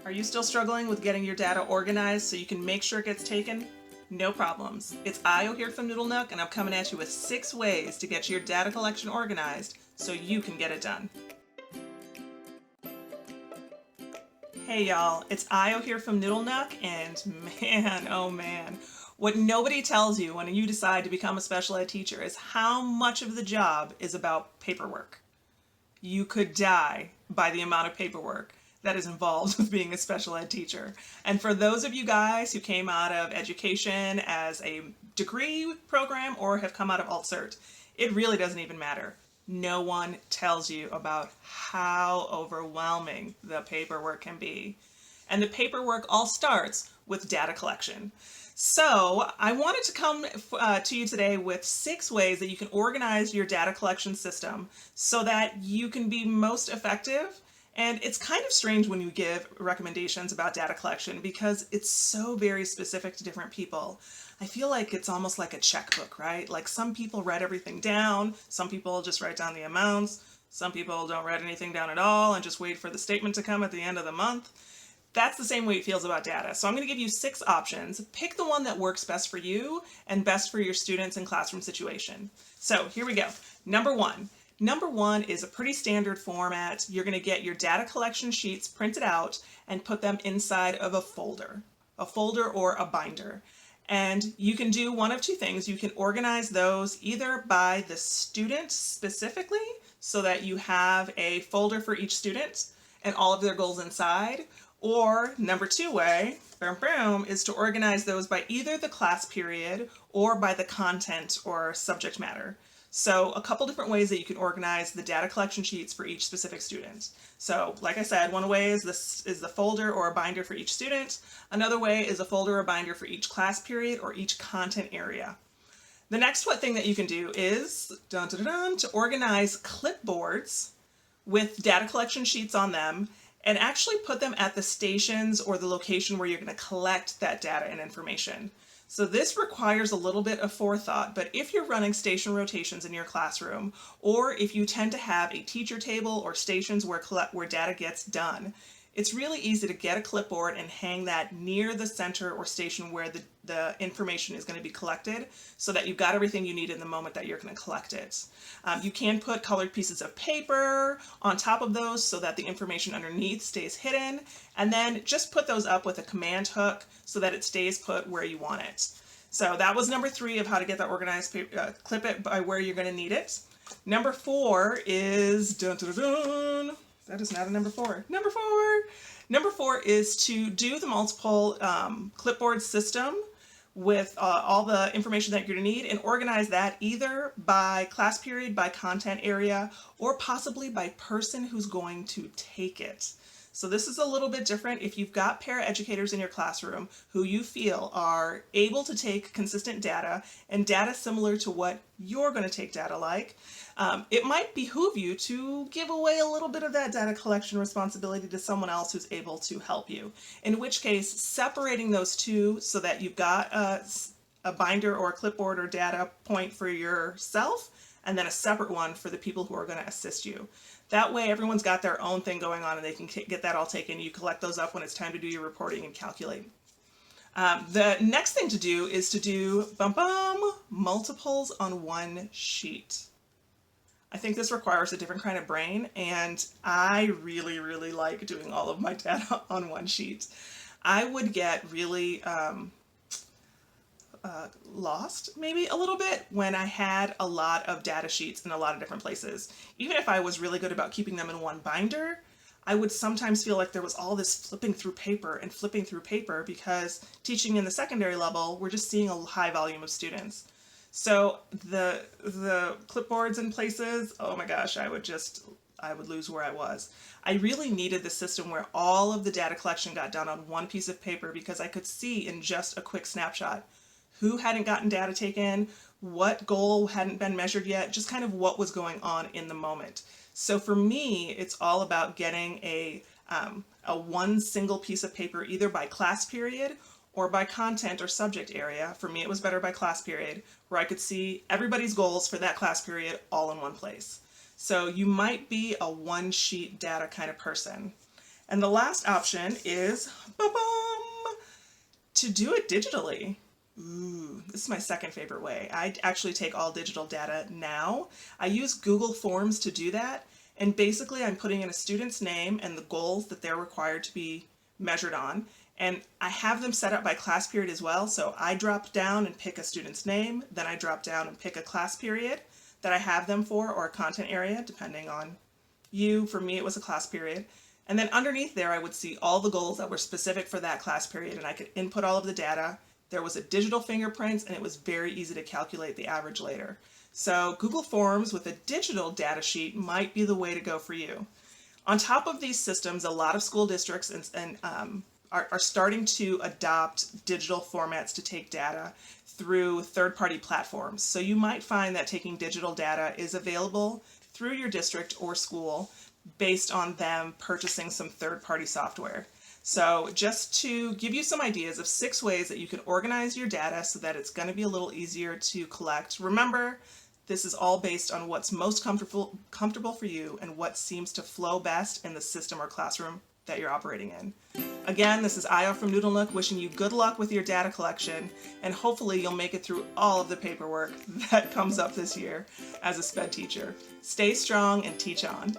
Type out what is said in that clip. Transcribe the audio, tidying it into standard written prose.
Are you still struggling with getting your data organized so you can make sure it gets taken? No problems. It's Io here from Noodle Nook, and I'm coming at you with 6 ways to get your data collection organized so you can get it done. Hey y'all, it's Io here from Noodle Nook, and man, oh man, what nobody tells you when you decide to become a special ed teacher is how much of the job is about paperwork. You could die by the amount of paperwork that is involved with being a special ed teacher. And for those of you guys who came out of education as a degree program or have come out of alt-cert, it really doesn't even matter. No one tells you about how overwhelming the paperwork can be. And the paperwork all starts with data collection. So I wanted to come to you today with 6 ways that you can organize your data collection system so that you can be most effective. And it's kind of strange when you give recommendations about data collection because it's so very specific to different people. I feel like it's almost like a checkbook, right? Like some people write everything down, some people just write down the amounts, some people don't write anything down at all and just wait for the statement to come at the end of the month. That's the same way it feels about data. So I'm going to give you 6 options. Pick the one that works best for you and best for your students and classroom situation. So here we go. Number one. Number one is a pretty standard format. You're going to get your data collection sheets printed out and put them inside of a folder or a binder. And you can do one of 2 things. You can organize those either by the student specifically, so that you have a folder for each student and all of their goals inside. Or number 2 way, boom, boom, is to organize those by either the class period or by the content or subject matter. So a couple different ways that you can organize the data collection sheets for each specific student. So like I said, one way is the folder or a binder for each student. Another way is a folder or binder for each class period or each content area. The next thing that you can do is to organize clipboards with data collection sheets on them and actually put them at the stations or the location where you're going to collect that data and information. So this requires a little bit of forethought, but if you're running station rotations in your classroom, or if you tend to have a teacher table or stations where data gets done, it's really easy to get a clipboard and hang that near the center or station where the information is going to be collected so that you've got everything you need in the moment that you're going to collect it. You can put colored pieces of paper on top of those so that the information underneath stays hidden, and then just put those up with a command hook so that it stays put where you want it. So that was number 3 of how to get that organized. Clip it by where you're going to need it. Number 4 is that is not a number 4. Number 4! Number 4 is to do the multiple clipboard system with all the information that you're going to need and organize that either by class period, by content area, or possibly by person who's going to take it. So this is a little bit different. If you've got paraeducators in your classroom who you feel are able to take consistent data and data similar to what you're going to take data like, it might behoove you to give away a little bit of that data collection responsibility to someone else who's able to help you. In which case, separating those 2 so that you've got a binder or a clipboard or data point for yourself and then a separate one for the people who are going to assist you. That way everyone's got their own thing going on and they can get that all taken. You collect those up when it's time to do your reporting and calculate. The next thing to do is to do multiples on one sheet. I think this requires a different kind of brain, and I really, really like doing all of my data on one sheet. I would get really lost maybe a little bit when I had a lot of data sheets in a lot of different places. Even if I was really good about keeping them in one binder, I would sometimes feel like there was all this flipping through paper because teaching in the secondary level, we're just seeing a high volume of students. So the clipboards in places, oh my gosh, I would lose where I was. I really needed the system where all of the data collection got done on one piece of paper because I could see in just a quick snapshot who hadn't gotten data taken, what goal hadn't been measured yet, just kind of what was going on in the moment. So for me, it's all about getting a one single piece of paper, either by class period or by content or subject area. For me, it was better by class period, where I could see everybody's goals for that class period all in one place. So you might be a one sheet data kind of person. And the last option is ba-bum, to do it digitally. Ooh, this is my second favorite way. I actually take all digital data now. I use Google Forms to do that. And basically I'm putting in a student's name and the goals that they're required to be measured on. And I have them set up by class period as well. So I drop down and pick a student's name. Then I drop down and pick a class period that I have them for, or a content area, depending on you. For me, it was a class period. And then underneath there, I would see all the goals that were specific for that class period, and I could input all of the data. There was a digital fingerprint, and it was very easy to calculate the average later. So Google Forms with a digital data sheet might be the way to go for you. On top of these systems, a lot of school districts are starting to adopt digital formats to take data through third-party platforms. So you might find that taking digital data is available through your district or school based on them purchasing some third-party software. So just to give you some ideas of 6 ways that you can organize your data so that it's going to be a little easier to collect. Remember, this is all based on what's most comfortable for you and what seems to flow best in the system or classroom that you're operating in. Again, this is Io from Noodle Nook wishing you good luck with your data collection, and hopefully you'll make it through all of the paperwork that comes up this year as a SpEd teacher. Stay strong and teach on.